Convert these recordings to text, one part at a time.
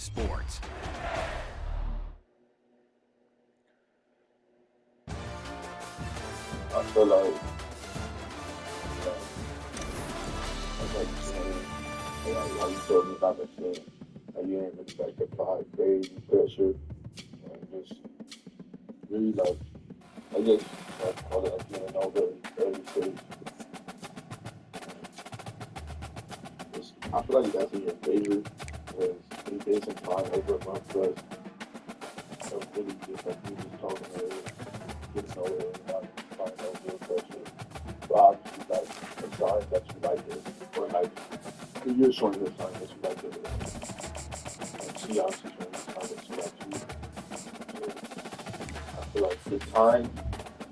sports. I feel like, like saying, like how you told me about that saying, like you ain't really like apply crazy pressure and just really like, I guess, like call it like being over early stage. I feel like that's in your favor because it's been some time over a month plus of really just like you just talking earlier, getting over and not finding no real pressure. But obviously, like, the signs that you like it, or like, you're showing your signs that you like it, and she obviously showing the signs that she likes you. So I feel like the time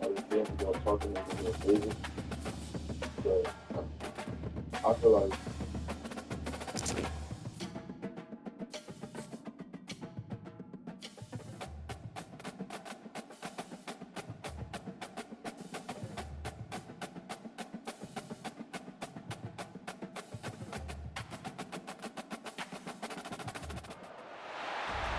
has been, talking in your favor, but I feel like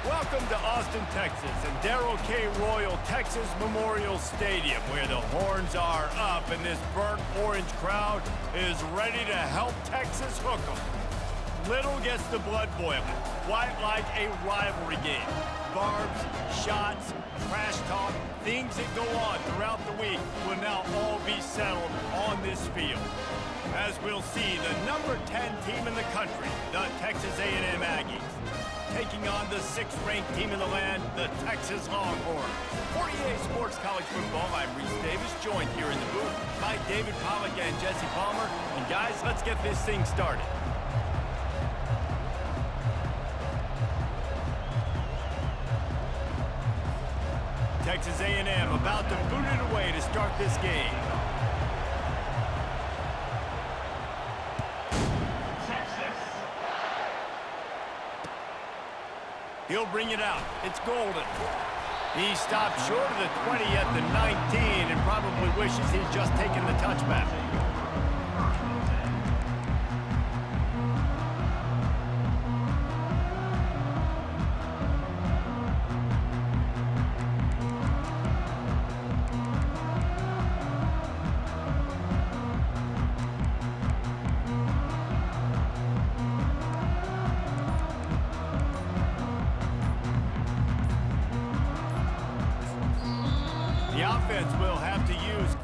Welcome to Austin, Texas, and Darrell K. Royal Texas Memorial Stadium, where the horns are up and this burnt orange crowd is ready to help Texas hook 'em. Little gets the blood boiling, quite like a rivalry game. Barbs, shots, trash talk, things that go on throughout the week will now all be settled on this field. As we'll see, the number 10 team in the country, the Texas A&M Aggies, taking on the 6th-ranked team in the land, the Texas Longhorns. For EA Sports College Football, I'm Reese Davis, joined here in the booth by David Pollack and Jesse Palmer. And guys, let's get this thing started. Texas A&M about to boot it away to start this game. He'll bring it out. It's Golden. He stopped short of the 20 at the 19 and probably wishes he'd just taken the touchback. The offense will have to use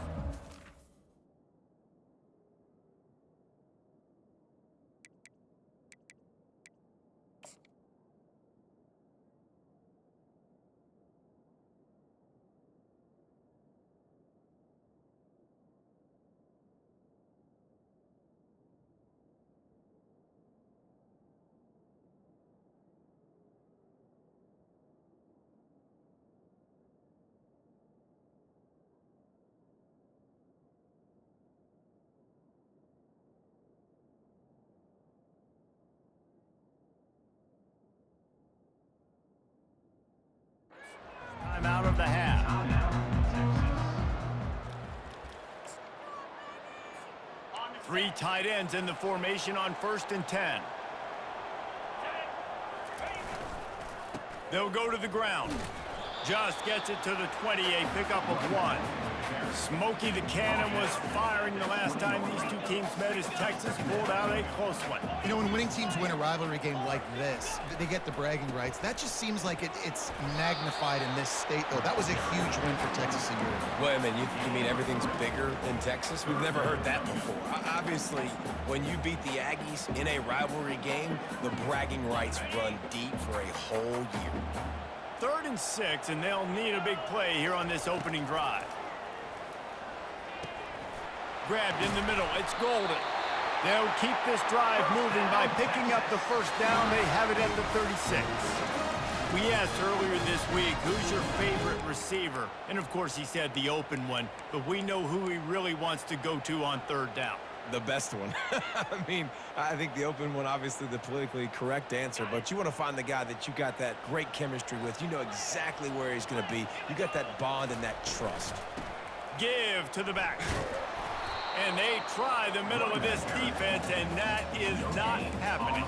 time out of the half. 3 tight ends in the formation on 1st and 10. They'll go to the ground. Just gets it to the 20, a pickup of 1. Smokey the Cannon was firing the last time these two teams met as Texas pulled out a close one. You know, when winning teams win a rivalry game like this, they get the bragging rights. That just seems like it's magnified in this state, though. That was a huge win for Texas a year ago. Well, I mean, you mean everything's bigger in Texas? We've never heard that before. Obviously, when you beat the Aggies in a rivalry game, the bragging rights run deep for a whole year. 3rd and 6, and they'll need a big play here on this opening drive. Grabbed in the middle. It's Golden. They'll keep this drive moving by picking up the 1st down. They have it at the 36. We asked earlier this week, who's your favorite receiver? And, of course, he said the open one. But we know who he really wants to go to on 3rd down. The best one. I mean, I think the open one, obviously the politically correct answer, but you want to find the guy that you got that great chemistry with. You know exactly where he's going to be. You got that bond and that trust. Give to the back. And they try the middle of this defense, and that is not happening.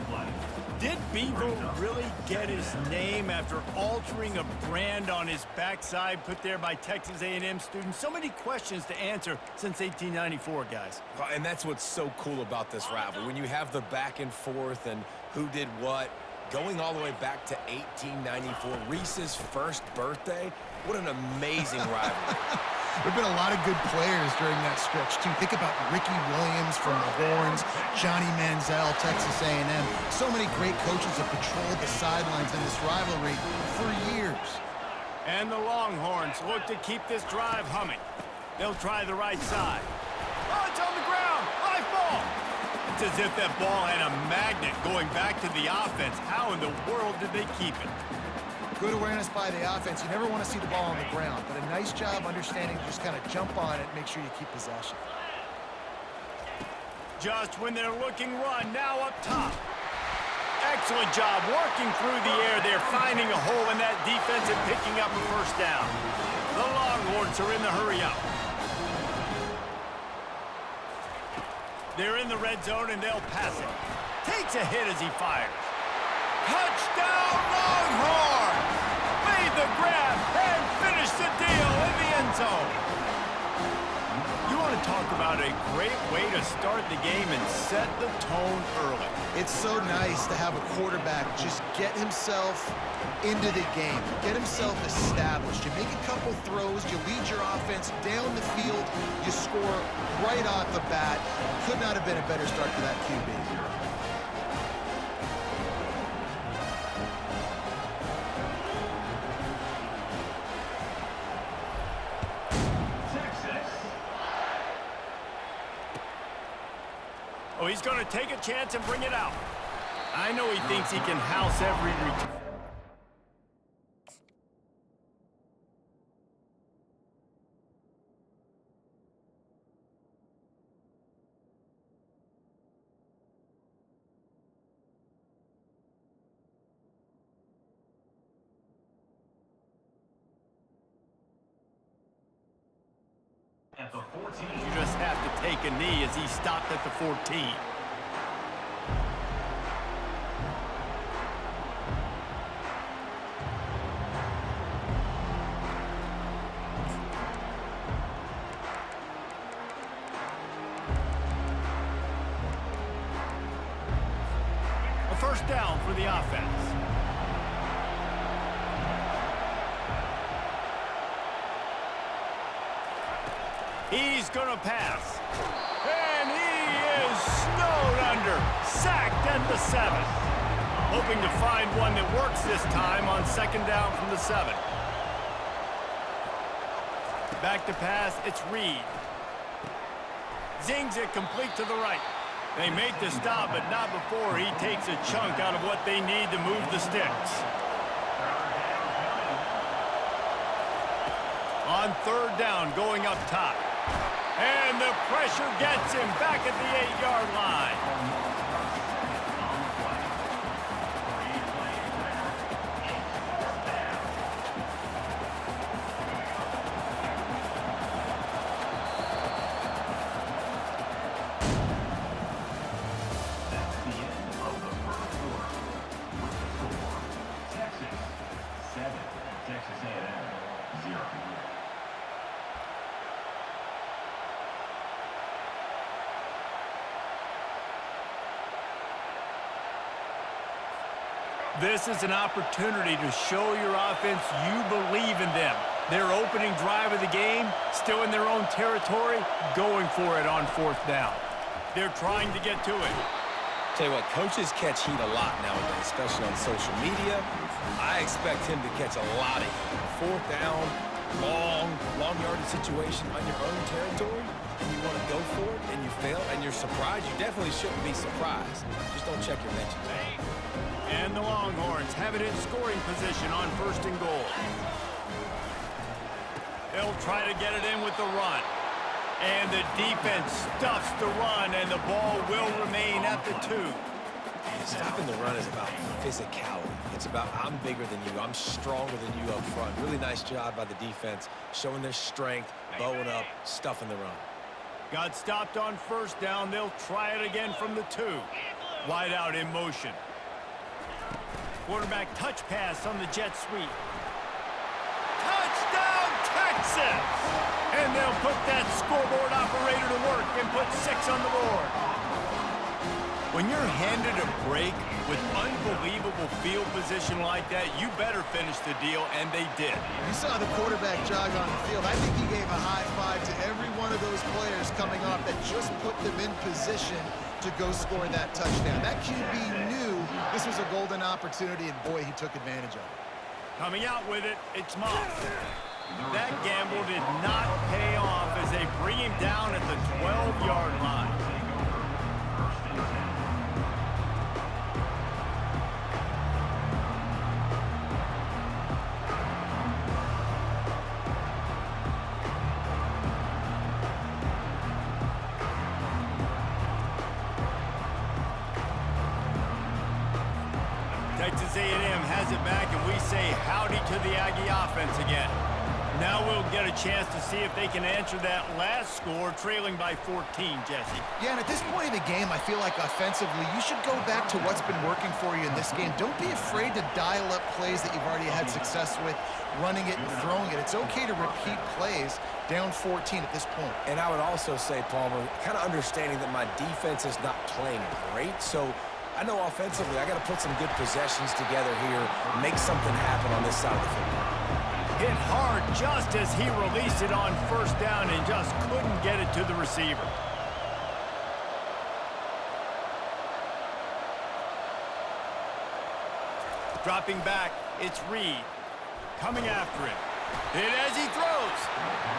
Did Bevo really get his name after altering a brand on his backside put there by Texas A&M students? So many questions to answer since 1894, guys. And that's what's so cool about this rivalry. When you have the back and forth and who did what, going all the way back to 1894, Reese's first birthday, what an amazing rivalry. There have been a lot of good players during that stretch, too. Think about Ricky Williams from the Horns, Johnny Manziel, Texas A&M. So many great coaches have patrolled the sidelines in this rivalry for years. And the Longhorns look to keep this drive humming. They'll try the right side. Oh, it's on the ground. High ball. It's as if that ball had a magnet going back to the offense. How in the world did they keep it? Good awareness by the offense. You never want to see the ball on the ground, but a nice job understanding to just kind of jump on it, make sure you keep possession. Just when they're looking run, now up top. Excellent job working through the air there, finding a hole in that defense and picking up a first down. The Longhorns are in the hurry up. They're in the red zone and they'll pass it. Takes a hit as he fires. Touchdown Longhorns! Made the grab and finished the deal in the end zone. You want to talk about a great way to start the game and set the tone early. It's so nice to have a quarterback just get himself into the game, get himself established. You make a couple throws, you lead your offense down the field, you score right off the bat. Could not have been a better start to that QB. Oh, he's going to take a chance and bring it out. I know he thinks he can house every return. At the 14. You just have to take a knee as he stopped at the 14. A first down for the offense. He's going to pass. And he is snowed under. Sacked at the 7. Hoping to find one that works this time on second down from the 7. Back to pass, it's Reed. Zings it complete to the right. They make the stop, but not before he takes a chunk out of what they need to move the sticks. On third down, going up top. And the pressure gets him back at the 8-yard line. That's the end of the first quarter. With the score, Texas 7, Texas A&M 0. This is an opportunity to show your offense you believe in them. Their opening drive of the game, still in their own territory, going for it on fourth down. They're trying to get to it. Tell you what, coaches catch heat a lot nowadays, especially on social media. I expect him to catch a lot of heat. Fourth down, long yardage situation on your own territory, and you want to go for it, and you fail, and you're surprised. You definitely shouldn't be surprised. Just don't check your mentions. And the Longhorns have it in scoring position on first and goal. They'll try to get it in with the run. And the defense stuffs the run, and the ball will remain at the 2. Stopping the run is about physicality. It's about I'm bigger than you. I'm stronger than you up front. Really nice job by the defense, showing their strength, bowing up, stuffing the run. Got stopped on first down. They'll try it again from the 2. Wide out in motion. Quarterback touch pass on the jet sweep. Touchdown, Texas! And they'll put that scoreboard operator to work and put 6 on the board. When you're handed a break with unbelievable field position like that, you better finish the deal, and they did. You saw the quarterback jog on the field. I think he gave a high five to every one of those players coming off that just put them in position to go score that touchdown. That QB knew this was a golden opportunity, and boy, he took advantage of it. Coming out with it, it's Moss. That gamble did not pay off as they bring him down at the 12-yard line. Texas A&M has it back, and we say howdy to the Aggie offense again. Now we'll get a chance to see if they can answer that last score, trailing by 14, Jesse. Yeah, and at this point in the game, I feel like offensively, you should go back to what's been working for you in this game. Don't be afraid to dial up plays that you've already had success with, running it and throwing it. It's okay to repeat plays down 14 at this point. And I would also say, Palmer, kind of understanding that my defense is not playing great, so I know offensively I got to put some good possessions together here, make something happen on this side of the football. Hit hard just as he released it on first down and just couldn't get it to the receiver. Dropping back, it's Reed. Coming after him. Hit as he throws.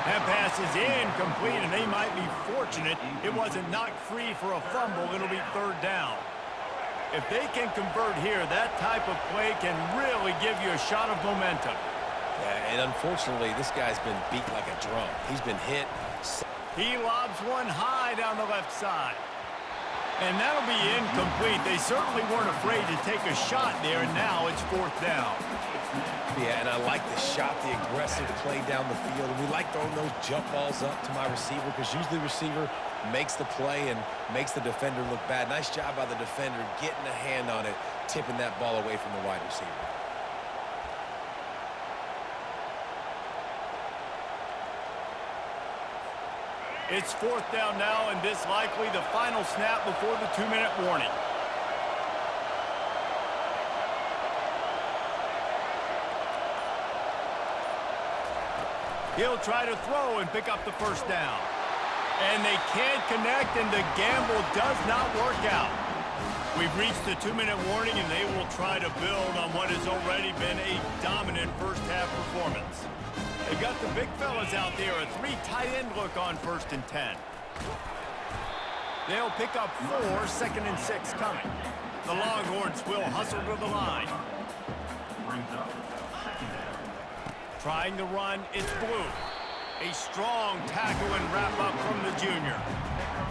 That pass is incomplete, and they might be fortunate it wasn't knocked free for a fumble. It'll be third down. If they can convert here, that type of play can really give you a shot of momentum. Yeah, and unfortunately, this guy's been beat like a drum. He's been hit. He lobs one high down the left side. And that'll be incomplete. They certainly weren't afraid to take a shot there, and now it's fourth down. Yeah, and I like the shot, the aggressive play down the field. And we like throwing those jump balls up to my receiver because usually the receiver makes the play and makes the defender look bad. Nice job by the defender getting a hand on it, tipping that ball away from the wide receiver. It's fourth down now, and this likely the final snap before the 2-minute warning. He'll try to throw and pick up the first down. And they can't connect, and the gamble does not work out. We've reached the 2-minute warning, and they will try to build on what has already been a dominant first-half performance. They've got the big fellas out there, a 3 tight end look on 1st and 10. They'll pick up 4, 2nd and 6 coming. The Longhorns will hustle to the line. Trying to run, it's Blue. A strong tackle and wrap up from the junior.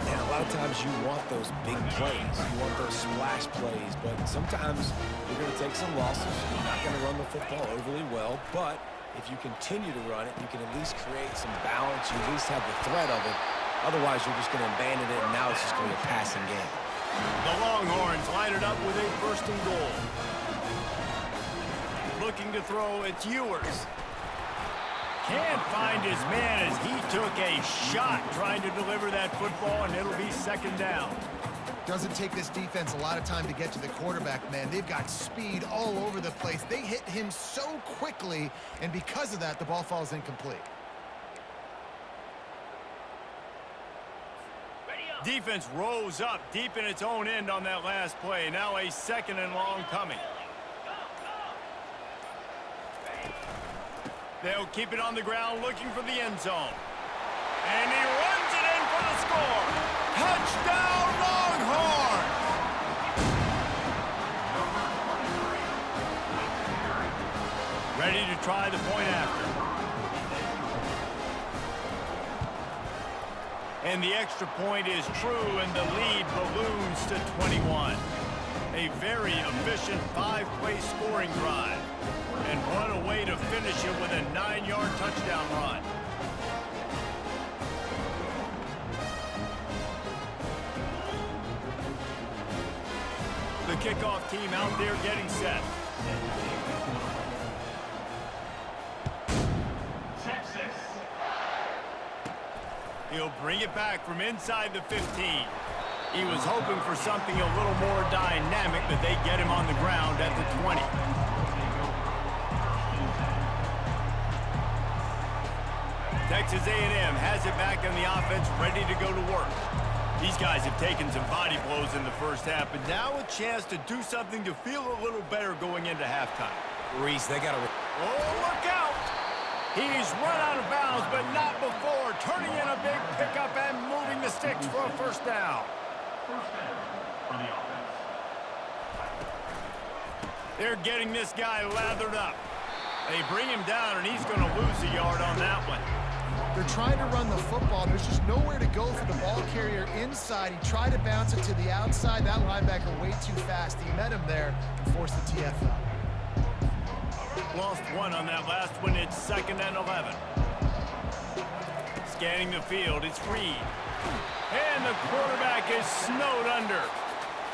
And a lot of times you want those big plays. You want those splash plays, but sometimes you're going to take some losses. You're not going to run the football overly well, but if you continue to run it, you can at least create some balance. You at least have the threat of it. Otherwise, you're just going to abandon it, and now it's just going to be a passing game. The Longhorns line it up with a 1st and goal. Looking to throw, it's Ewers. Can't find his man as he took a shot trying to deliver that football, and it'll be 2nd down. Doesn't take this defense a lot of time to get to the quarterback, man. They've got speed all over the place. They hit him so quickly, and because of that, the ball falls incomplete. Defense rose up deep in its own end on that last play. Now a 2nd and long coming. They'll keep it on the ground looking for the end zone. And he runs it in for the score. Touchdown, Longhorns! Ready to try the point after. And the extra point is true, and the lead balloons to 21. A very efficient 5-play scoring drive. And what a way to finish it with a 9-yard touchdown run. kickoff team out there getting set. Texas. He'll bring it back from inside the 15. He was hoping for something a little more dynamic, but they get him on the ground at the 20. Texas A&M has it back on the offense, ready to go to work. These guys have taken some body blows in the first half, but now a chance to do something to feel a little better going into halftime. Reese, they got to... Oh, look out! He's run out of bounds, but not before. Turning in a big pickup and moving the sticks for a first down. First down for the offense. They're getting this guy lathered up. They bring him down, and he's going to lose a yard on that one. They're trying to run the football. There's just nowhere to go for the ball carrier inside. He tried to bounce it to the outside. That linebacker way too fast. He met him there and forced the TFL. Lost one on that last one. It's 2nd and 11. Scanning the field, it's Reed. And the quarterback is snowed under.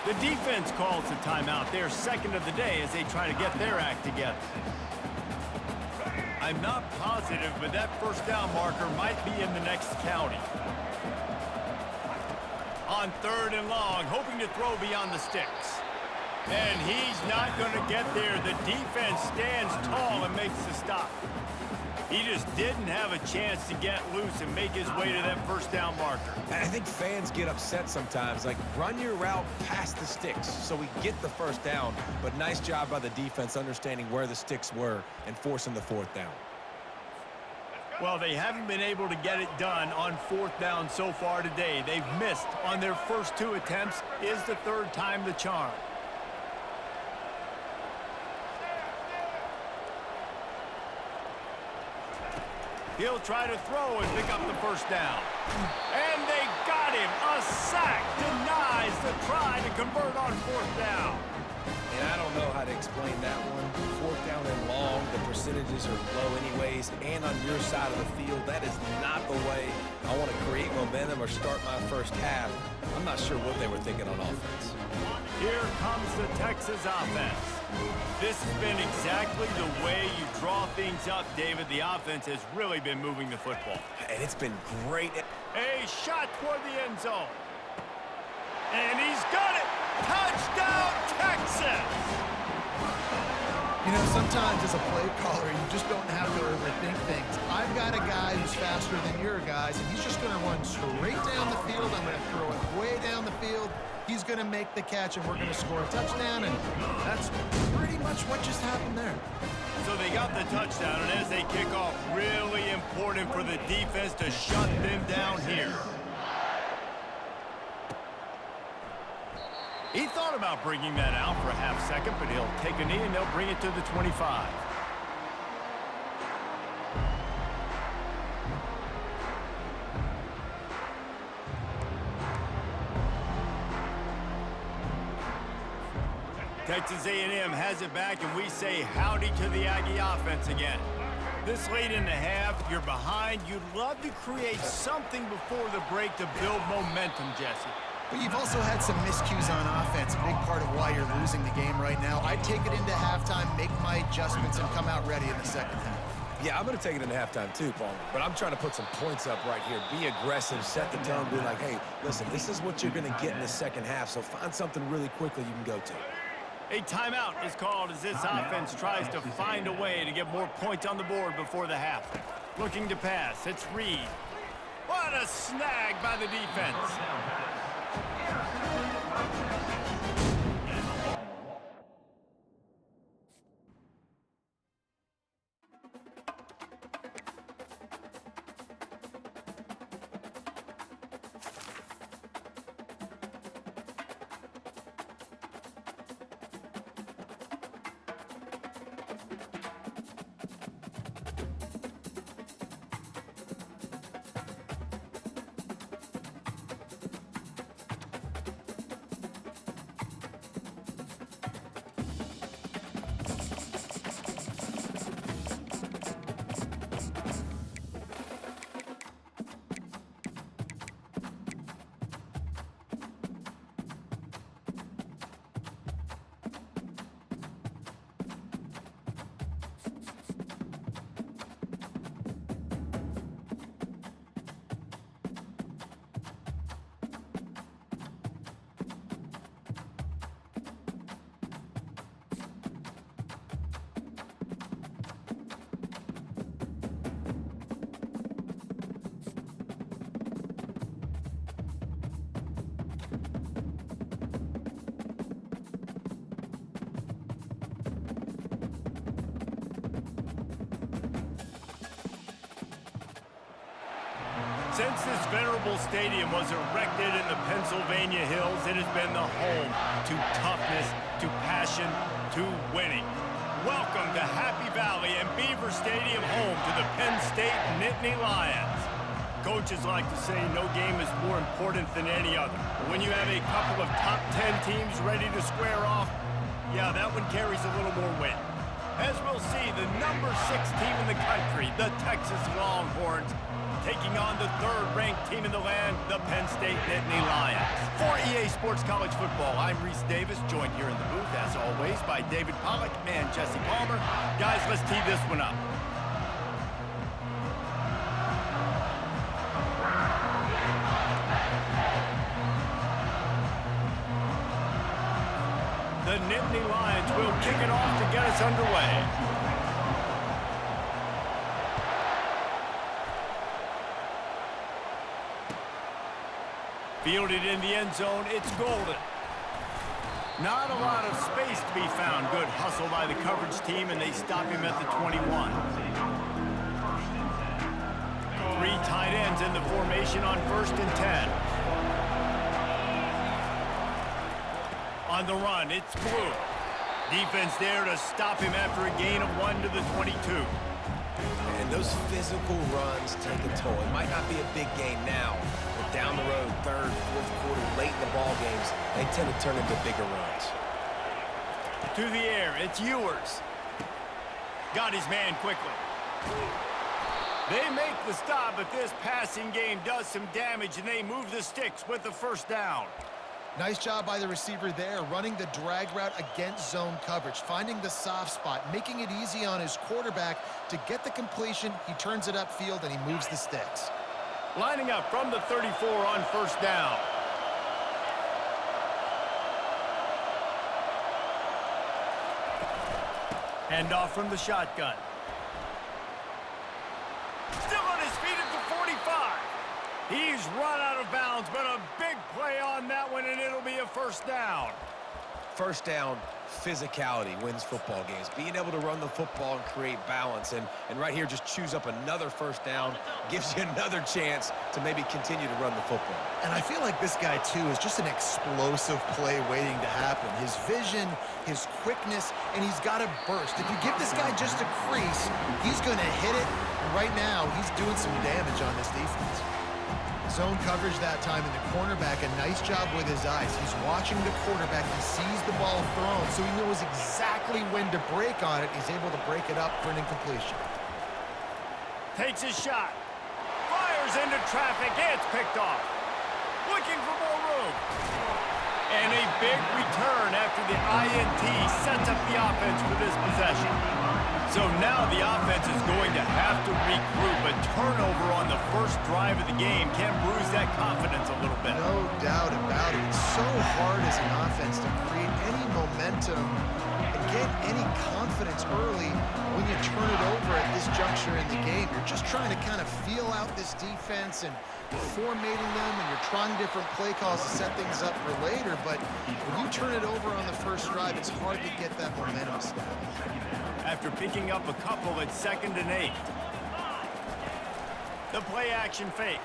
The defense calls the timeout. They're second of the day as they try to get their act together. I'm not positive, but that first down marker might be in the next county. On 3rd and long, hoping to throw beyond the sticks. And he's not going to get there. The defense stands tall and makes the stop. He just didn't have a chance to get loose and make his way to that first down marker. I think fans get upset sometimes. Like, run your route past the sticks so we get the first down. But nice job by the defense understanding where the sticks were and forcing the 4th down. Well, they haven't been able to get it done on 4th down so far today. They've missed on their first 2 attempts. Is the 3rd time the charm? He'll try to throw and pick up the first down. And they got him. A sack denies the try to convert on 4th down. And I don't know how to explain that one. 4th down and long, the percentages are low anyways. And on your side of the field, that is not the way I want to create momentum or start my first half. I'm not sure what they were thinking on offense. Here comes the Texas offense. This has been exactly the way you draw things up, David. The offense has really been moving the football. And it's been great. A shot toward the end zone. And he's got it! Touchdown, Texas! You know, sometimes as a play caller, you just don't have to overthink things. I've got a guy who's faster than your guys, and he's just going to run straight down the field. I'm going to throw it way down the field. He's going to make the catch, and we're going to score a touchdown, and that's pretty much what just happened there. So they got the touchdown, and as they kick off, really important for the defense to shut them down here. He thought about bringing that out for a half second, but he'll take a knee, and they'll bring it to the 25. Texas A&M has it back, and we say howdy to the Aggie offense again. This late in the half, you're behind. You'd love to create something before the break to build momentum, Jesse. But you've also had some miscues on offense, a big part of why you're losing the game right now. I'd take it into halftime, make my adjustments, and come out ready in the second half. Yeah, I'm going to take it into halftime too, Paul. But I'm trying to put some points up right here. Be aggressive, set the tone, be like, hey, listen, this is what you're going to get in the second half, so find something really quickly you can go to. A timeout is called as this offense tries to find a way to get more points on the board before the half. Looking to pass, it's Reed. What a snag by the defense. Since this venerable stadium was erected in the Pennsylvania Hills, it has been the home to toughness, to passion, to winning. Welcome to Happy Valley and Beaver Stadium, home to the Penn State Nittany Lions. Coaches like to say no game is more important than any other. But when you have a couple of top 10 teams ready to square off, yeah, that one carries a little more weight. As we'll see, the number 6 team in the country, the Texas Longhorns, taking on the 3rd-ranked team in the land, the Penn State Nittany Lions. For EA Sports College Football, I'm Reese Davis, joined here in the booth, as always, by David Pollack and Jesse Palmer. Guys, let's tee this one up. The Nittany Lions will kick it off to get us underway. Fielded in the end zone, it's Golden. Not a lot of space to be found. Good hustle by the coverage team, and they stop him at the 21. 3 tight ends in the formation on 1st and 10. On the run, it's Blue. Defense there to stop him after a gain of 1 to the 22. And those physical runs take a toll. It might not be a big gain now, but down the road, 3rd, 4th quarter, late in the ball games, they tend to turn into bigger runs. To the air, it's Ewers. Got his man quickly. They make the stop, but this passing game does some damage, and they move the sticks with the 1st down. Nice job by the receiver there, running the drag route against zone coverage, finding the soft spot, making it easy on his quarterback to get the completion. He turns it upfield, and he moves the sticks. Lining up from the 34 on 1st down. Hand off from the shotgun. Still on his feet at the 45. He's run out of bounds, but a big play on that one, and it'll be a 1st down. 1st down, physicality wins football games. Being able to run the football and create balance. And right here, just choose up another 1st down, gives you another chance to maybe continue to run the football. And I feel like this guy, too, is just an explosive play waiting to happen. His vision, his quickness, and he's got a burst. If you give this guy just a crease, he's going to hit it. And right now, he's doing some damage on this defense. Zone coverage that time, and the cornerback, a nice job with his eyes. He's watching the quarterback. He sees the ball thrown, so he knows exactly when to break on it. He's able to break it up for an incompletion. Takes his shot. Fires into traffic. It's picked off. Looking for more room. And a big return after the INT sets up the offense for this possession. So now the offense is going to have to regroup. A turnover on the 1st drive of the game can bruise that confidence a little bit. No doubt about it. It's so hard as an offense to create any momentum and get any confidence early when you turn it over at this juncture in the game. You're just trying to kind of feel out this defense and formatting them, and you're trying different play calls to set things up for later. But when you turn it over on the 1st drive, it's hard to get that momentum established. After picking up a couple at 2nd and 8. The play action fake.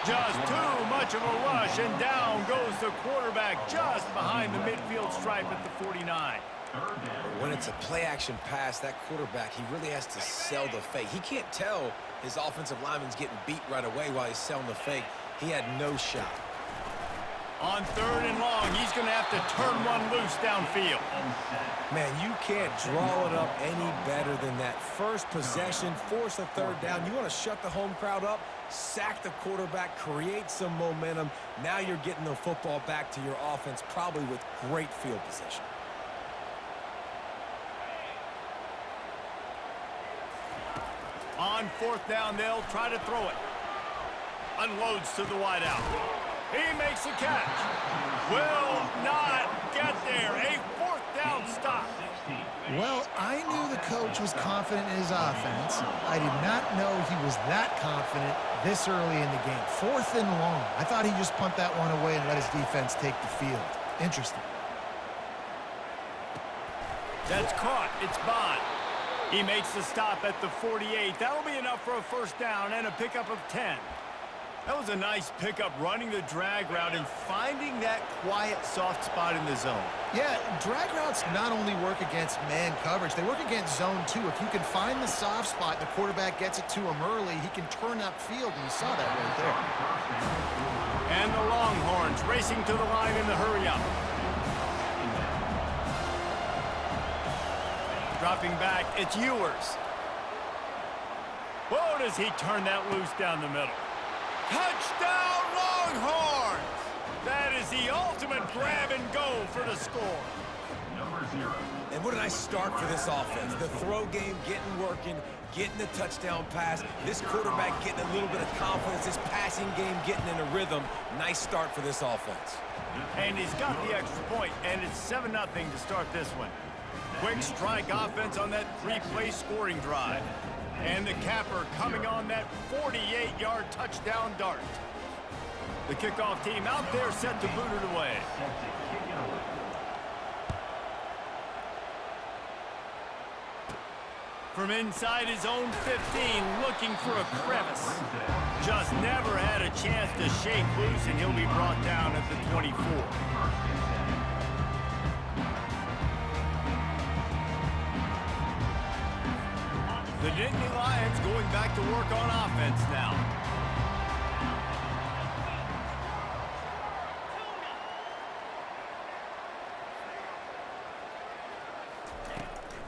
Just too much of a rush, and down goes the quarterback just behind the midfield stripe at the 49. When it's a play-action pass, that quarterback, he really has to sell the fake. He can't tell his offensive lineman's getting beat right away while he's selling the fake. He had no shot. On 3rd and long, he's going to have to turn one loose downfield. Man, you can't draw it up any better than that. First possession, force a 3rd down. You want to shut the home crowd up, sack the quarterback, create some momentum. Now you're getting the football back to your offense, probably with great field position. On 4th down, they'll try to throw it. Unloads to the wideout. He makes a catch. Will not get there. A 4th down stop. Well, I knew the coach was confident in his offense. I did not know he was that confident this early in the game. 4th and long. I thought he'd just punt that one away and let his defense take the field. Interesting. That's caught. It's Bond. He makes the stop at the 48. That'll be enough for a first down and a pickup of 10. That was a nice pickup, running the drag route and finding that quiet, soft spot in the zone. Yeah, drag routes not only work against man coverage, they work against zone too. If you can find the soft spot, the quarterback gets it to him early, he can turn upfield, and you saw that right there. And the Longhorns racing to the line in the hurry-up. Dropping back, it's Ewers. Whoa, does he turn that loose down the middle. Touchdown, Longhorns! That is the ultimate grab and go for the score. Number 0. And what a nice start for this offense. The throw game getting working, getting the touchdown pass. This quarterback getting a little bit of confidence. This passing game getting in a rhythm. Nice start for this offense. And he's got the extra point, and it's 7-0 to start this one. Quick strike offense on that 3-play scoring drive. And the capper coming on that 48-yard touchdown dart. The kickoff team out there set to boot it away. Set to kick it away. From inside his own 15, looking for a crevice. Just never had a chance to shake loose, and he'll be brought down at the 24. The Nittany Lions going back to work on offense now.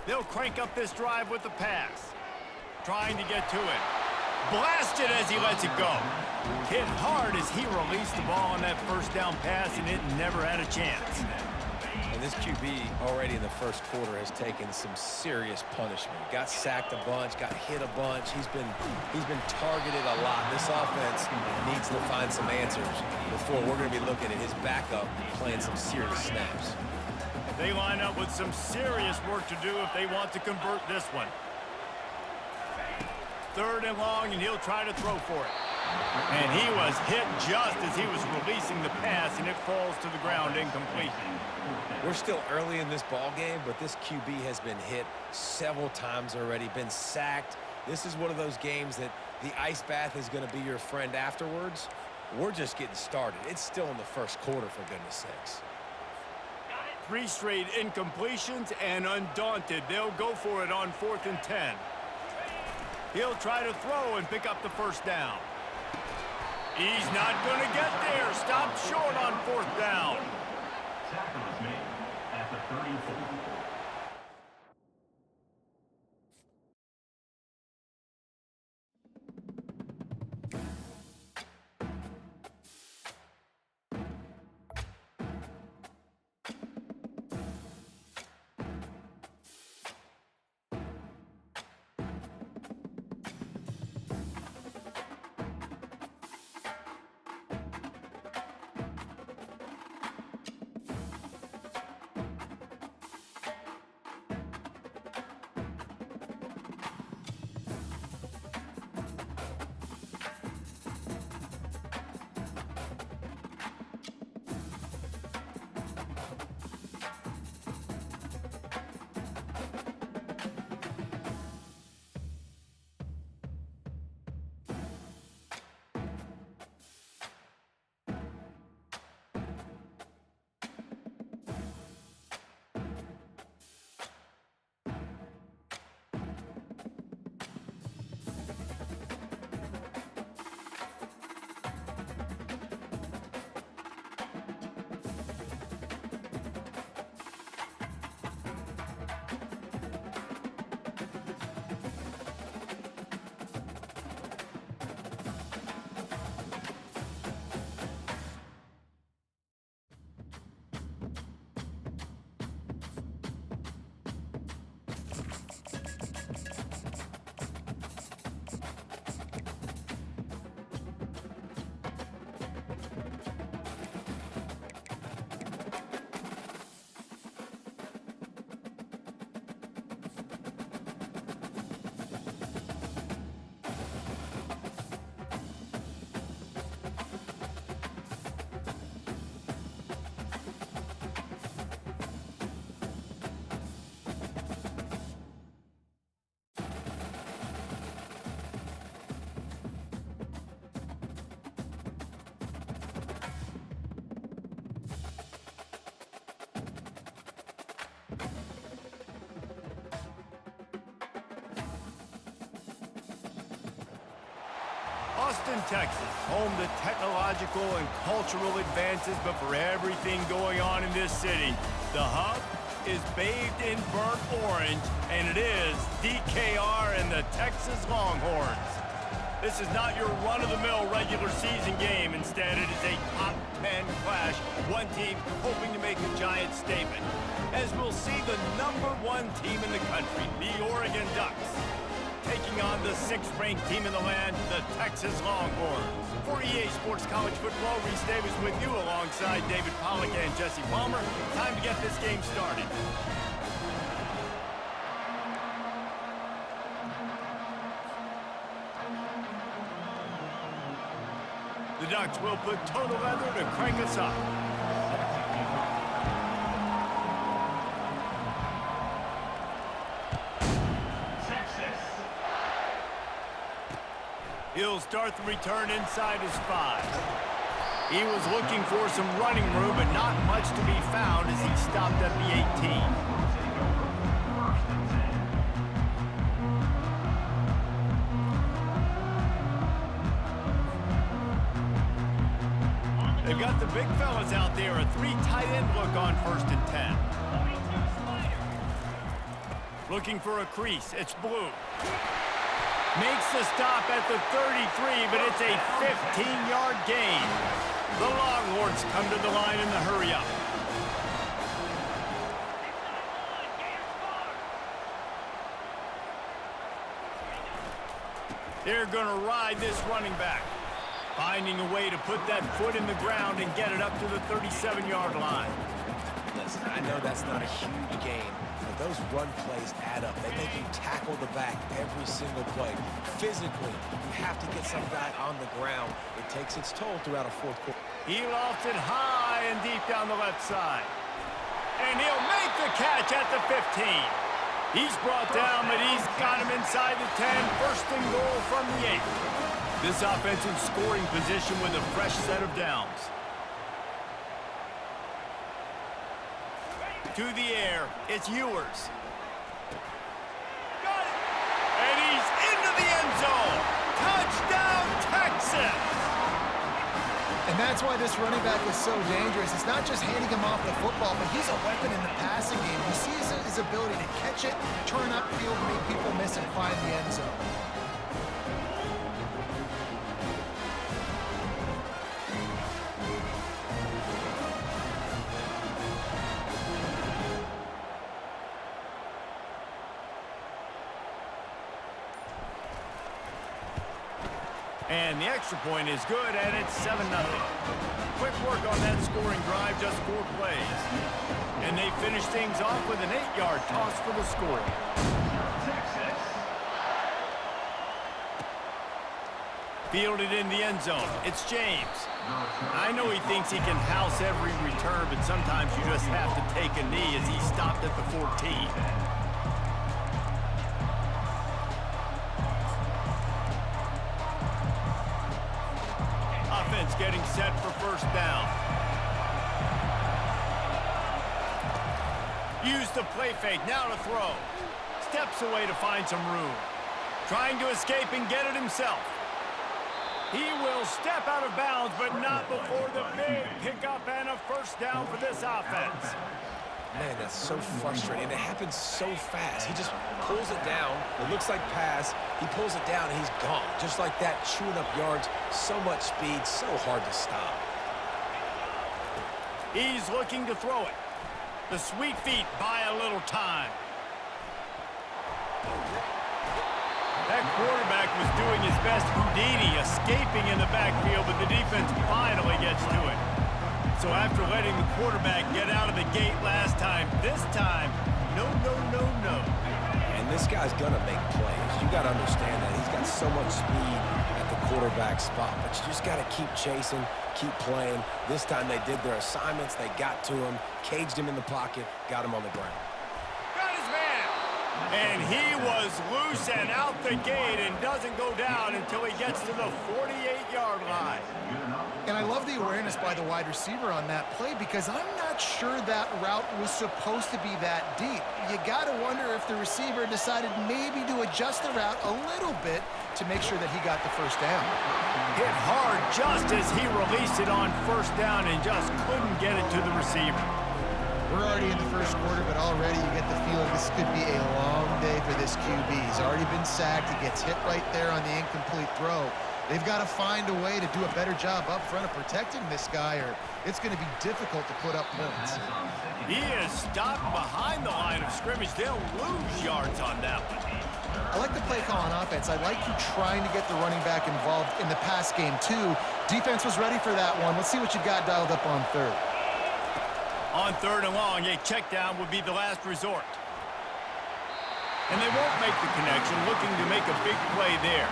They'll crank up this drive with the pass. Trying to get to it. Blasted as he lets it go. Hit hard as he released the ball on that first down pass, and it never had a chance. And this QB already in the first quarter has taken some serious punishment. Got sacked a bunch, got hit a bunch. He's been targeted a lot. This offense needs to find some answers before we're going to be looking at his backup playing some serious snaps. They line up with some serious work to do if they want to convert this one. 3rd and long, and he'll try to throw for it. And he was hit just as he was releasing the pass, and it falls to the ground incomplete. We're still early in this ball game, but this QB has been hit several times already, been sacked. This is one of those games that the ice bath is going to be your friend afterwards. We're just getting started. It's still in the first quarter, for goodness sakes. 3 straight incompletions, and undaunted, they'll go for it on 4th and 10. He'll try to throw and pick up the first down. He's not going to get there. Stopped short on 4th down. Tackle is made at the 34. Austin, Texas, home to technological and cultural advances, but for everything going on in this city, the hub is bathed in burnt orange, and it is DKR and the Texas Longhorns. This is not your run-of-the-mill regular season game. Instead, it is a top 10 clash, one team hoping to make a giant statement, as we'll see the #1 team in the country, the Oregon Ducks, taking on the 6th-ranked team in the land, the Texas Longhorns. For EA Sports College Football, Reese Davis with you alongside David Pollack and Jesse Palmer. Time to get this game started. The Ducks will put total leather to crank us up. He'll start the return inside his 5. He was looking for some running room, but not much to be found as he stopped at the 18. They've got the big fellas out there, a 3 tight end look on 1st and 10. Looking for a crease, it's Blue. Makes the stop at the 33, but it's a 15-yard gain. The Longhorns come to the line in the hurry-up. They're going to ride this running back, finding a way to put that foot in the ground and get it up to the 37-yard line. Listen, I know that's not a huge game, but those run plays add up. They make you tackle the back every single play. Physically, you have to get some guy on the ground. It takes its toll throughout a 4th quarter. He lofts it high and deep down the left side. And he'll make the catch at the 15. He's brought down, but he's got him inside the 10. 1st and goal from the 8. This offensive scoring position with a fresh set of downs. To the air, it's Ewers. Got it! And he's into the end zone. Touchdown, Texas! And that's why this running back is so dangerous. It's not just handing him off the football, but he's a weapon in the passing game. You see his ability to catch it, turn upfield, make people miss, and find the end zone. And the extra point is good, and it's 7-0. Quick work on that scoring drive, just 4 plays. And they finish things off with an 8-yard toss for the score. Fielded in the end zone. It's James. I know he thinks he can house every return, but sometimes you just have to take a knee as he stopped at the 14. Getting set for 1st down. Use the play fake, now to throw. Steps away to find some room. Trying to escape and get it himself. He will step out of bounds, but not before the big pickup and a 1st down for this offense. Man, that's so frustrating. It happens so fast. He just pulls it down. It looks like pass. He pulls it down, and he's gone. Just like that, chewing up yards. So much speed, so hard to stop. He's looking to throw it. The sweet feet buy a little time. That quarterback was doing his best Houdini, escaping in the backfield, but the defense finally gets to it. So after letting the quarterback get out of the gate last time, this time, no. And this guy's going to make plays. You got to understand that. He's got so much speed at the quarterback spot, but you just got to keep chasing, keep playing. This time they did their assignments. They got to him, caged him in the pocket, got him on the ground. Got his man. And he was loose and out the gate and doesn't go down until he gets to the 48-yard line. And I love the awareness by the wide receiver on that play because I'm not sure that route was supposed to be that deep. You got to wonder if the receiver decided maybe to adjust the route a little bit to make sure that he got the first down. Hit hard just as he released it on first down and just couldn't get it to the receiver. We're already in the first quarter, but already you get the feeling this could be a long day for this QB. He's already been sacked. He gets hit right there on the incomplete throw. They've got to find a way to do a better job up front of protecting this guy, or it's going to be difficult to put up points. He is stopped behind the line of scrimmage. They'll lose yards on that one. I like the play call on offense. I like you trying to get the running back involved in the pass game, too. Defense was ready for that one. Let's see what you got dialed up on third. On third and long, a check down would be the last resort. And they won't make the connection, looking to make a big play there.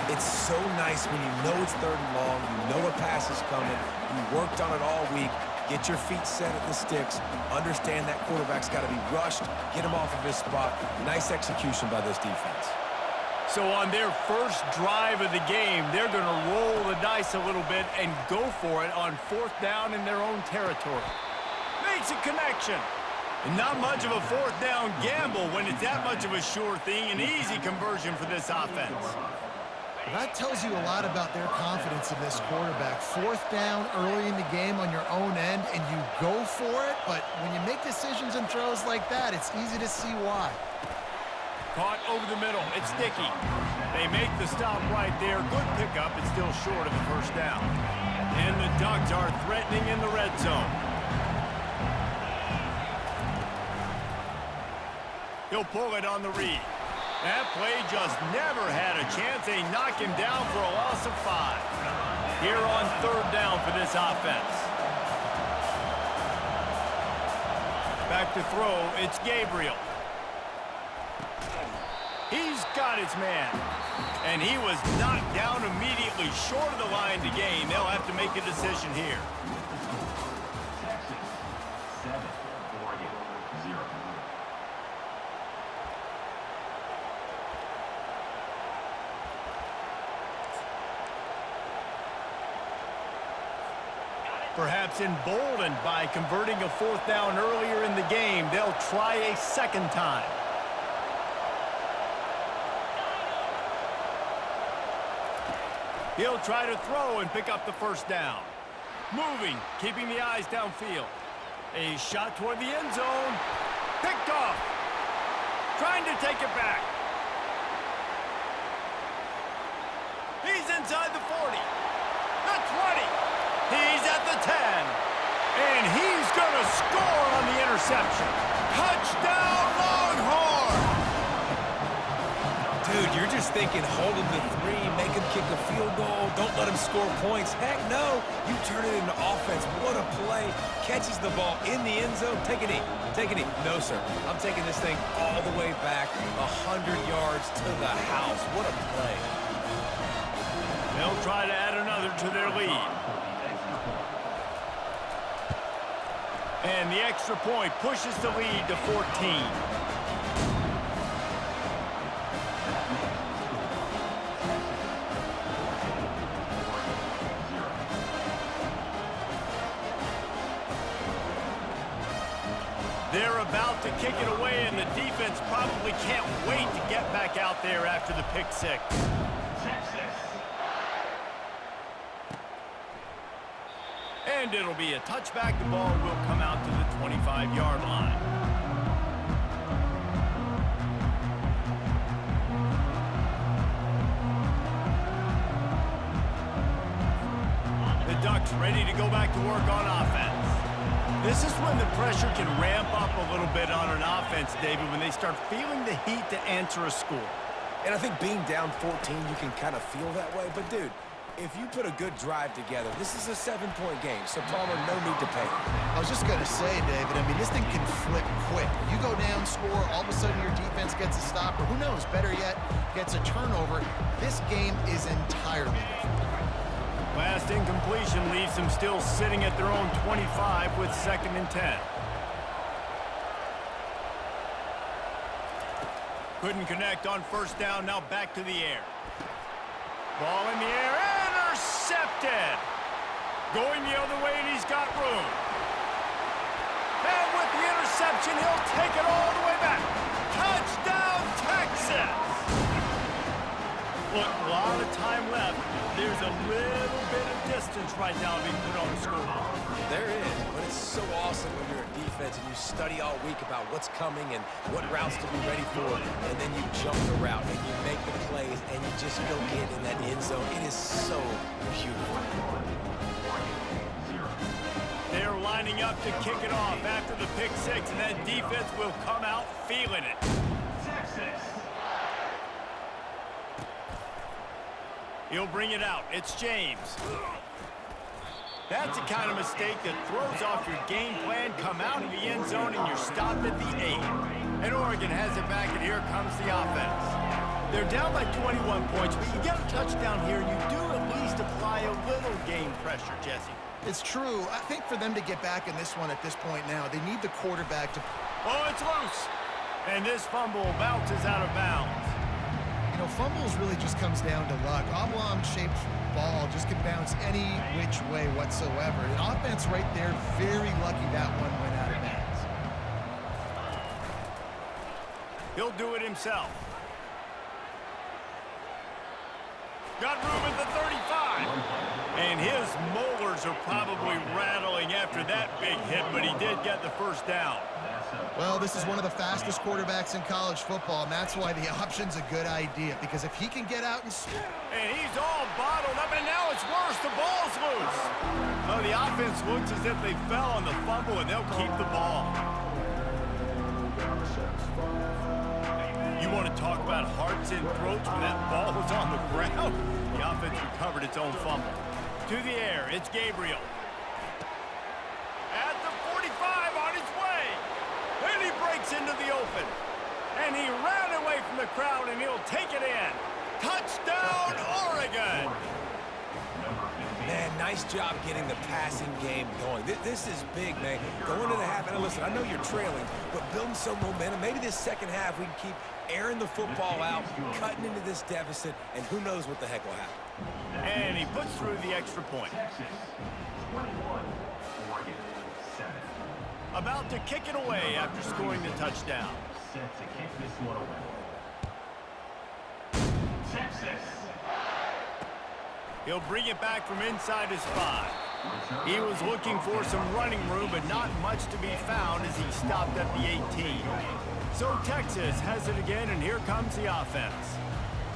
It's so nice when you know it's third and long, you know a pass is coming, you worked on it all week, get your feet set at the sticks, understand that quarterback's got to be rushed, get him off of his spot. Nice execution by this defense. So on their first drive of the game, they're going to roll the dice a little bit and go for it on fourth down in their own territory. Makes a connection. And not much of a fourth down gamble when it's that much of a sure thing, an easy conversion for this offense. That tells you a lot about their confidence in this quarterback. Fourth down early in the game on your own end, and you go for it, but when you make decisions and throws like that, it's easy to see why. Caught over the middle. It's Dickey. They make the stop right there. Good pickup. It's still short of the first down. And the Ducks are threatening in the red zone. He'll pull it on the read. That play just never had a chance. They knock him down for a loss of 5. Here on third down for this offense. Back to throw, it's Gabriel. He's got his man. And he was knocked down immediately short of the line to gain. They'll have to make a decision here. Texas, 7, Oregon, 0. Perhaps emboldened by converting a fourth down earlier in the game, they'll try a second time. He'll try to throw and pick up the first down. Moving, keeping the eyes downfield. A shot toward the end zone. Picked off. Trying to take it back. He's inside the 40. The 20. He's at the 10. And he's going to score on the interception. Touchdown, Longhorns! Dude, you're just thinking, hold him to 3, make him kick a field goal, don't let him score points. Heck no, you turn it into offense. What a play. Catches the ball in the end zone. Take a knee. Take a knee. No, sir. I'm taking this thing all the way back 100 yards to the house. What a play. They'll try to add another to their lead. And the extra point pushes the lead to 14. They're about to kick it away, and the defense probably can't wait to get back out there after the pick six. And it'll be a touchback. The ball will come out to the 25-yard line. The Ducks ready to go back to work on offense. This is when the pressure can ramp up a little bit on an offense, David, when they start feeling the heat to answer a score. And I think being down 14, you can kind of feel that way. But, dude, if you put a good drive together, this is a 7-point game. So, Palmer, no need to panic. I was just going to say, David, I mean, this thing can flip quick. You go down, score, all of a sudden your defense gets a stop, or who knows, better yet, gets a turnover. This game is entirely different. Last incompletion leaves them still sitting at their own 25 with 2nd and 10. Couldn't connect on first down, now back to the air. Ball in the air, intercepted! Going the other way, and he's got room. And with the interception, he'll take it all the way back. Touchdown, Texas! Look, a lot of time left. There's a little bit of distance right now being put on the scoreboard. There is, but it's so awesome when you're a defense and you study all week about what's coming and what routes to be ready for, and then you jump the route and you make the plays and you just go get in that end zone. It is so beautiful. They're lining up to kick it off after the pick six, and that defense will come out feeling it. Texas. He'll bring it out. It's James. That's the kind of mistake that throws off your game plan. Come out of the end zone, and you're stopped at the 8. And Oregon has it back, and here comes the offense. They're down by 21 points, but you get a touchdown here, and you do at least apply a little game pressure, Jesse. It's true. I think for them to get back in this one at this point now, they need the quarterback to... Oh, it's loose. And this fumble bounces out of bounds. You know, fumbles really just comes down to luck. Oblong-shaped ball just can bounce any which way whatsoever. The offense right there, very lucky that one went out of bounds. He'll do it himself. Got room at the 35. And his molars are probably rattling after that big hit, but he did get the first down. Well, this is one of the fastest quarterbacks in college football, and that's why the option's a good idea, because if he can get out and... And he's all bottled up, and now it's worse. The ball's loose. Oh, the offense looks as if they fell on the fumble, and they'll keep the ball. You want to talk about hearts and throats when that ball was on the ground? The offense recovered its own fumble. To the air, it's Gabriel. At the 45 on his way. And he breaks into the open. And he ran away from the crowd, and he'll take it in. Touchdown, Oregon! Man, nice job getting the passing game going. This is big, man. Going into the half, and listen, I know you're trailing, but building some momentum. Maybe this second half we can keep airing the football out, cutting into this deficit, and who knows what the heck will happen. And he puts through the extra point. Texas 21, Oregon 7. About to kick it away after scoring the touchdown. Set to kick this one away. Texas. He'll bring it back from inside his 5. He was looking for some running room, but not much to be found as he stopped at the 18. So Texas has it again, and here comes the offense.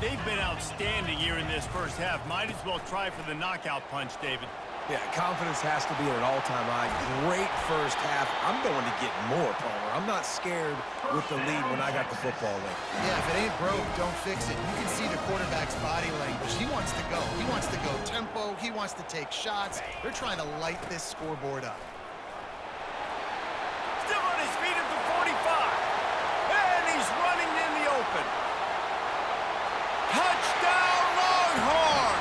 They've been outstanding here in this first half. Might as well try for the knockout punch, David. Yeah, confidence has to be at an all-time high. Great first half. I'm going to get more, Palmer. I'm not scared with the lead when I got the football in. Yeah, if it ain't broke, don't fix it. You can see the quarterback's body language. He wants to go. He wants to go tempo. He wants to take shots. They're trying to light this scoreboard up. Still on his feet at the 45. And he's running in the open. Touchdown, Longhorns!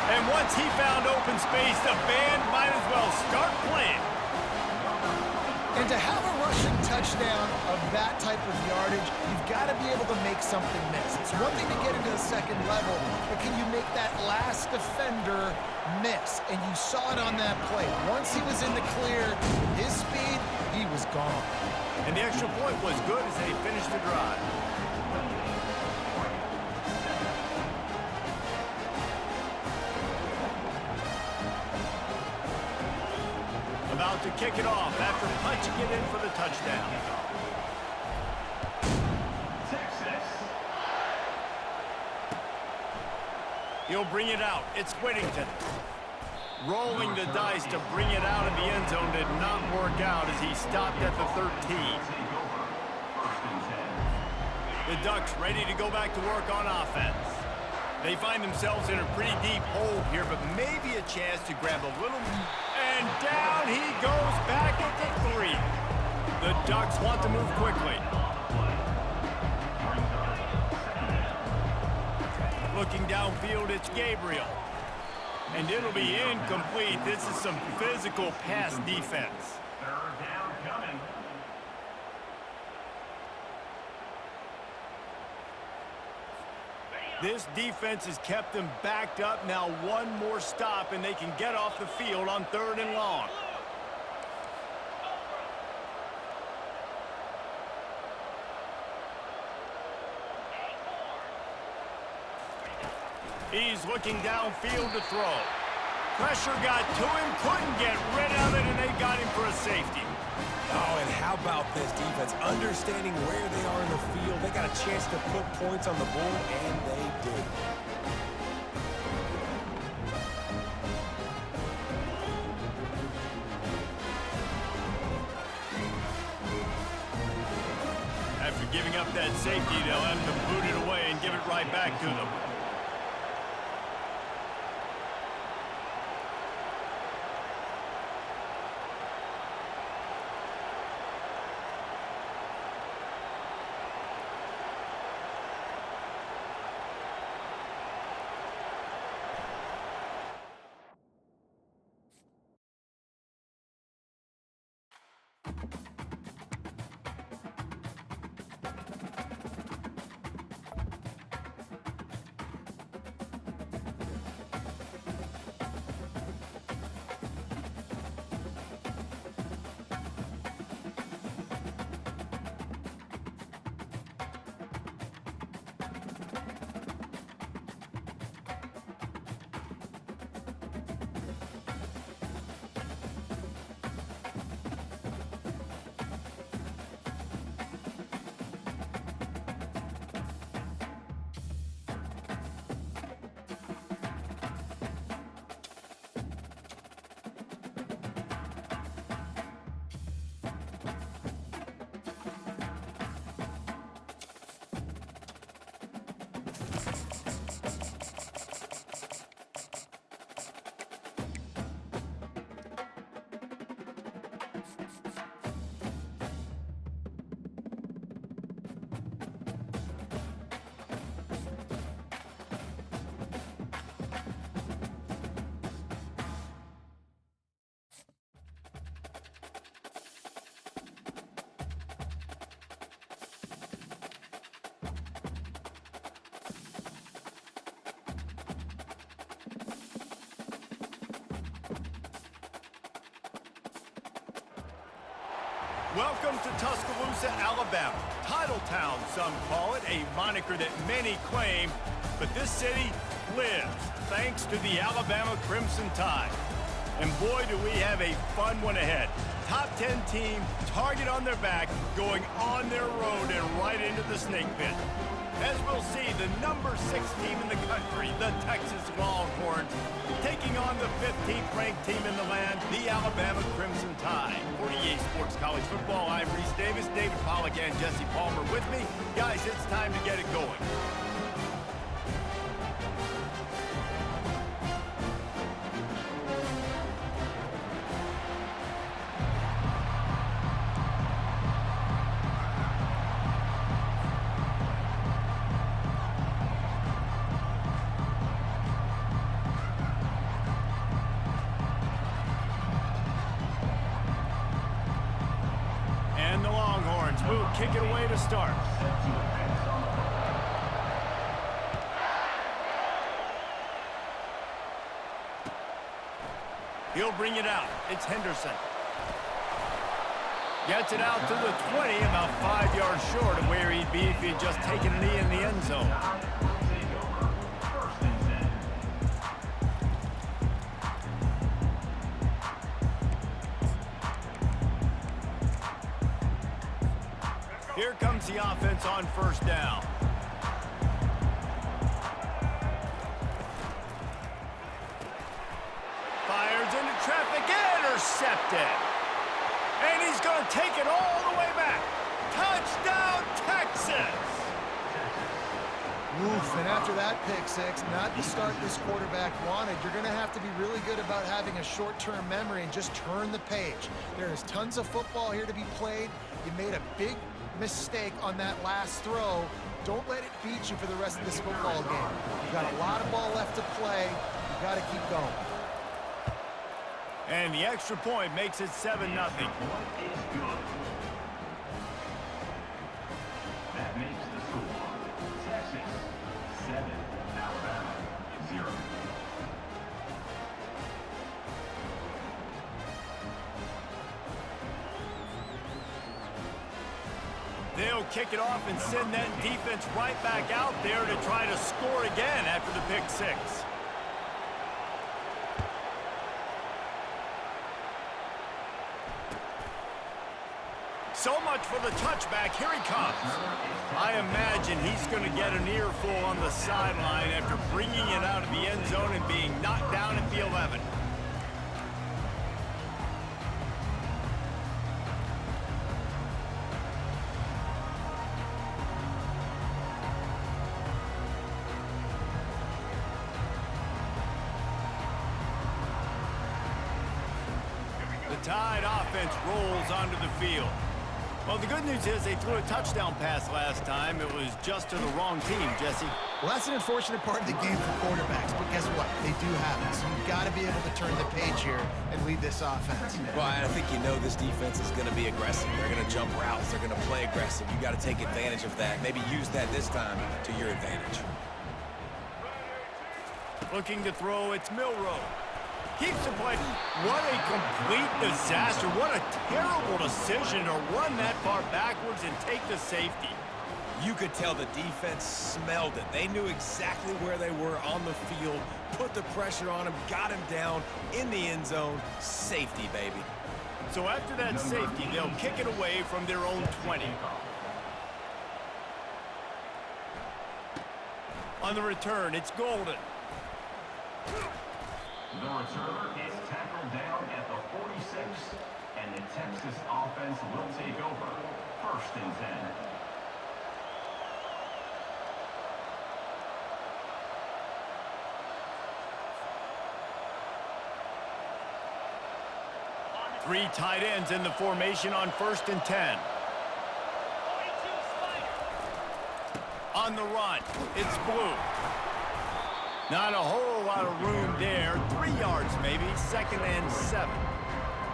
And once he found open space, the band might as well start playing. And to have a rushing touchdown of that type of yardage, you've got to be able to make something miss. It's one thing to get into the second level, but can you make that last defender miss? And you saw it on that play. Once he was in the clear, with his speed, he was gone. And the extra point was good as they finished the drive. About to kick it off after punching it in for the touchdown. Texas. He'll bring it out. It's Whittington. Rolling the dice to bring it out of the end zone did not work out as he stopped at the 13. The Ducks ready to go back to work on offense. They find themselves in a pretty deep hole here, but maybe a chance to grab a little... And down he goes back at the 3. The Ducks want to move quickly. Looking downfield, it's Gabriel. And it'll be incomplete. This is some physical pass defense. Third down coming. This defense has kept them backed up. Now one more stop, and they can get off the field on 3rd and long. He's looking downfield to throw. Pressure got to him, couldn't get rid of it, and they got him for a safety. Oh, and how about this defense? Understanding where they are in the field. They got a chance to put points on the board, and they did. After giving up that safety, they'll have to boot it away and give it right back to them. Welcome to Tuscaloosa, Alabama. Titletown, some call it, a moniker that many claim, but this city lives thanks to the Alabama Crimson Tide. And boy, do we have a fun one ahead. Top 10 team, target on their back, going on their road and right into the snake pit. As we'll see, the number 6 team in the country, the Texas Longhorns, taking on the 15th ranked team in the land, the Alabama Crimson Tide. For EA Sports College Football, I'm Reese Davis, David Pollack, and Jesse Palmer with me. Guys, it's time to get it going. Kick it away to start. He'll bring it out. It's Henderson. Gets it out to the 20, about 5 yards short of where he'd be if he'd just taken a knee in the end zone. Here comes the offense on first down. Fires into traffic, intercepted. And he's going to take it all the way back. Touchdown, Texas! Oof, and after that pick six, not the start this quarterback wanted. You're going to have to be really good about having a short-term memory and just turn the page. There is tons of football here to be played. You made a big mistake on that last throw. Don't let it beat you for the rest of this football game. You've got a lot of ball left to play. You've got to keep going. And the extra point makes it 7-0. That makes the score Texas 7, Alabama 0. They'll kick it off and send that defense right back out there to try to score again after the pick six. So much for the touchback. Here he comes. I imagine he's going to get an earful on the sideline after bringing it out of the end zone and being knocked down at the 11. The Tide offense rolls onto the field. Well, the good news is they threw a touchdown pass last time. It was just to the wrong team, Jesse. Well, that's an unfortunate part of the game for quarterbacks, but guess what? They do have it. So you've got to be able to turn the page here and lead this offense. Well, I think you know this defense is going to be aggressive. They're going to jump routes. They're going to play aggressive. You got to take advantage of that. Maybe use that this time to your advantage. Looking to throw, it's Milroe. Keeps the play. What a complete disaster. What a terrible decision to run that far backwards and take the safety. You could tell the defense smelled it. They knew exactly where they were on the field, put the pressure on him, got him down in the end zone. Safety, baby. So after that safety, they'll kick it away from their own 20. On the return, it's Golden. The returner is tackled down at the 46, and the Texas offense will take over. 1st and 10. Three tight ends in the formation on 1st and 10. On the run, it's Blue. Not a whole lot of room there. 3 yards maybe, 2nd and 7.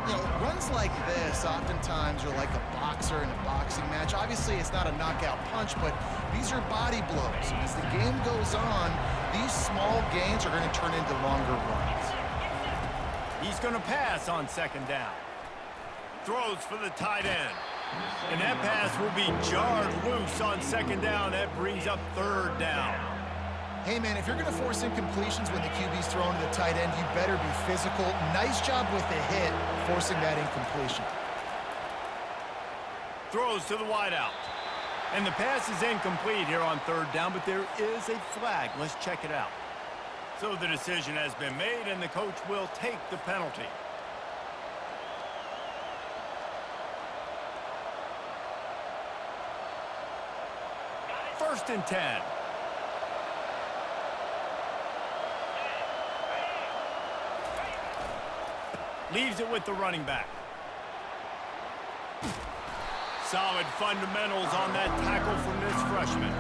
You know, runs like this oftentimes are like a boxer in a boxing match. Obviously, it's not a knockout punch, but these are body blows. And as the game goes on, these small gains are going to turn into longer runs. He's going to pass on 2nd down. Throws for the tight end. And that pass will be jarred loose on 2nd down. That brings up 3rd down. Hey, man, if you're going to force incompletions when the QB's thrown to the tight end, you better be physical. Nice job with the hit, forcing that incompletion. Throws to the wideout. And the pass is incomplete here on 3rd down, but there is a flag. Let's check it out. So the decision has been made, and the coach will take the penalty. First and 10. Leaves it with the running back. Solid fundamentals on that tackle from this freshman.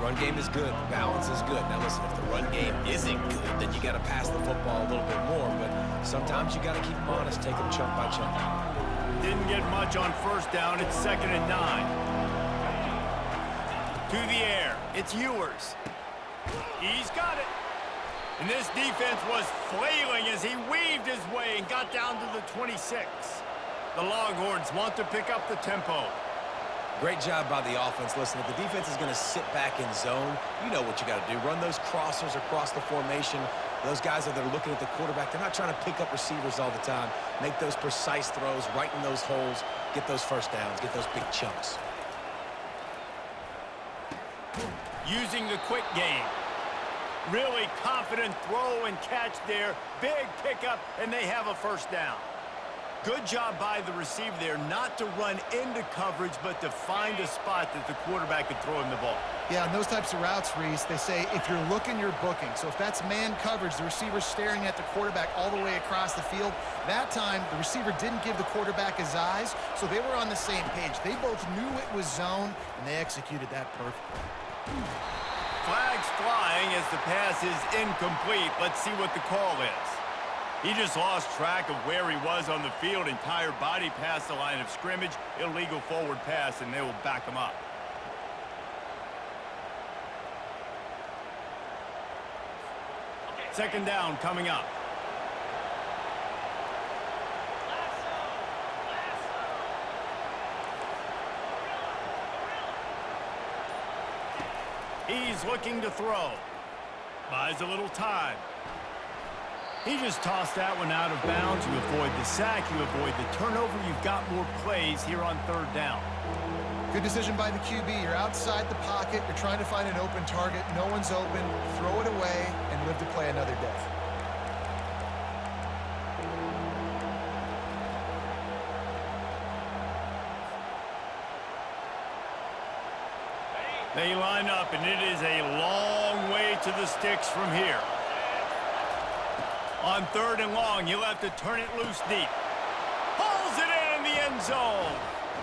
Run game is good. Balance is good. Now, listen, if the run game isn't good, then you got to pass the football a little bit more. But sometimes you got to keep them honest, take them chunk by chunk. Didn't get much on 1st down. It's 2nd and 9. To the air. It's Ewers. He's got it. And this defense was flailing as he weaved his way and got down to the 26. The Longhorns want to pick up the tempo. Great job by the offense. Listen, if the defense is going to sit back in zone, you know what you got to do. Run those crossers across the formation. Those guys that are looking at the quarterback, they're not trying to pick up receivers all the time. Make those precise throws, right in those holes, get those 1st downs, get those big chunks. Using the quick game. Really confident throw and catch there. Big pickup, and they have a 1st down. Good job by the receiver there not to run into coverage, but to find a spot that the quarterback could throw him the ball. Yeah, in those types of routes, Reese, they say if you're looking, you're booking. So if that's man coverage, the receiver's staring at the quarterback all the way across the field. That time, the receiver didn't give the quarterback his eyes, so they were on the same page. They both knew it was zone, and they executed that perfectly. Flags flying as the pass is incomplete. Let's see what the call is. He just lost track of where he was on the field. Entire body past the line of scrimmage. Illegal forward pass, and they will back him up. Second down coming up. He's looking to throw. Buys a little time. He just tossed that one out of bounds. You avoid the sack, you avoid the turnover. You've got more plays here on third down. Good decision by the QB. You're outside the pocket. You're trying to find an open target. No one's open. Throw it away and live to play another day. They line up, and it is a long way to the sticks from here. On third and long, you'll have to turn it loose deep. Pulls it in the end zone.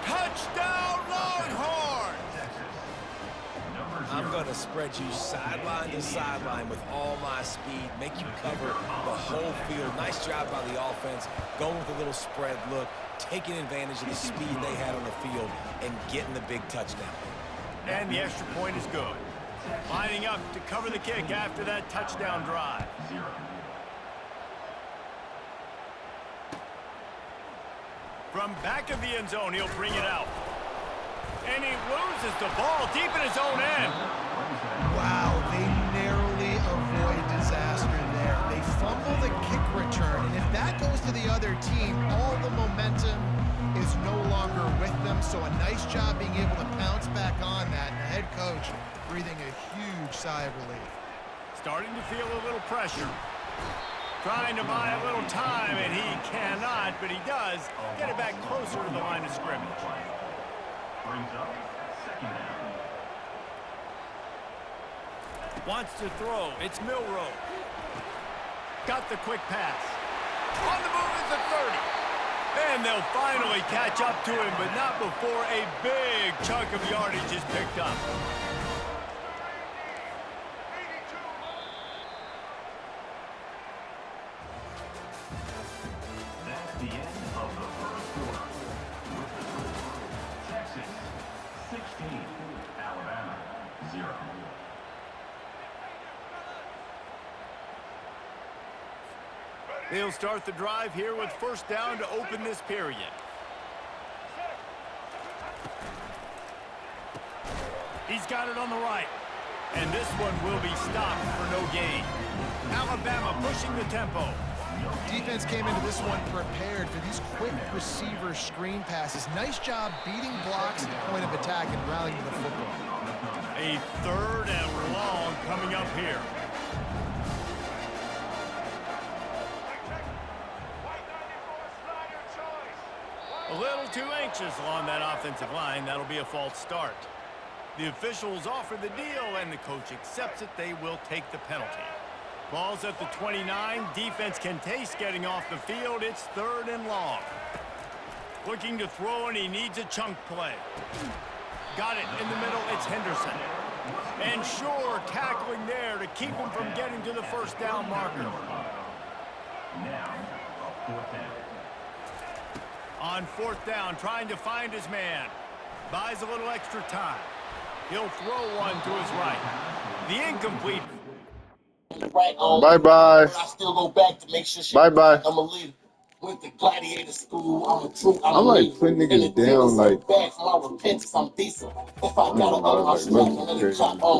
Touchdown, Longhorns! I'm going to spread you sideline to sideline with all my speed, make you cover the whole field. Nice job by the offense, going with a little spread look, taking advantage of the speed they had on the field, and getting the big touchdown. And the extra point is good. Lining up to cover the kick after that touchdown drive. From back of the end zone, he'll bring it out. And he loses the ball deep in his own end. Wow, they narrowly avoid disaster there. They fumble the kick return, and if that goes to the other team, all the momentum is no longer with them. So a nice job being able to pounce back on that. And the head coach breathing a huge sigh of relief. Starting to feel a little pressure. Trying to buy a little time, and he cannot, but he does get it back closer to the line of scrimmage. Brings up second down. Wants to throw. It's Milroe. Got the quick pass. On the move is the 30. And they'll finally catch up to him, but not before a big chunk of yardage is picked up. That's the end of the first quarter. With the score, Texas 16, Alabama 0. They'll start the drive here with first down to open this period. He's got it on the right. And this one will be stopped for no gain. Alabama pushing the tempo. Defense came into this one prepared for these quick receiver screen passes. Nice job beating blocks at the point of attack and rallying to the football. A third and long coming up here. A little too anxious along that offensive line. That'll be a false start. The officials offer the deal, and the coach accepts it. They will take the penalty. Ball's at the 29. Defense can taste getting off the field. It's third and long. Looking to throw, and he needs a chunk play. Got it in the middle. It's Henderson. And sure, tackling there to keep him from getting to the first down marker. Now, a fourth down. On fourth down, trying to find his man. Buys a little extra time. He'll throw one to his right. The incomplete. Bye-bye. I still go back to make sure. Bye-bye. I'm a leader. Went to gladiator school. I'm a troop. I'm like putting niggas down like. Back from my repentance. I'm decent. If I gotta own my like, shit, I can really chop on.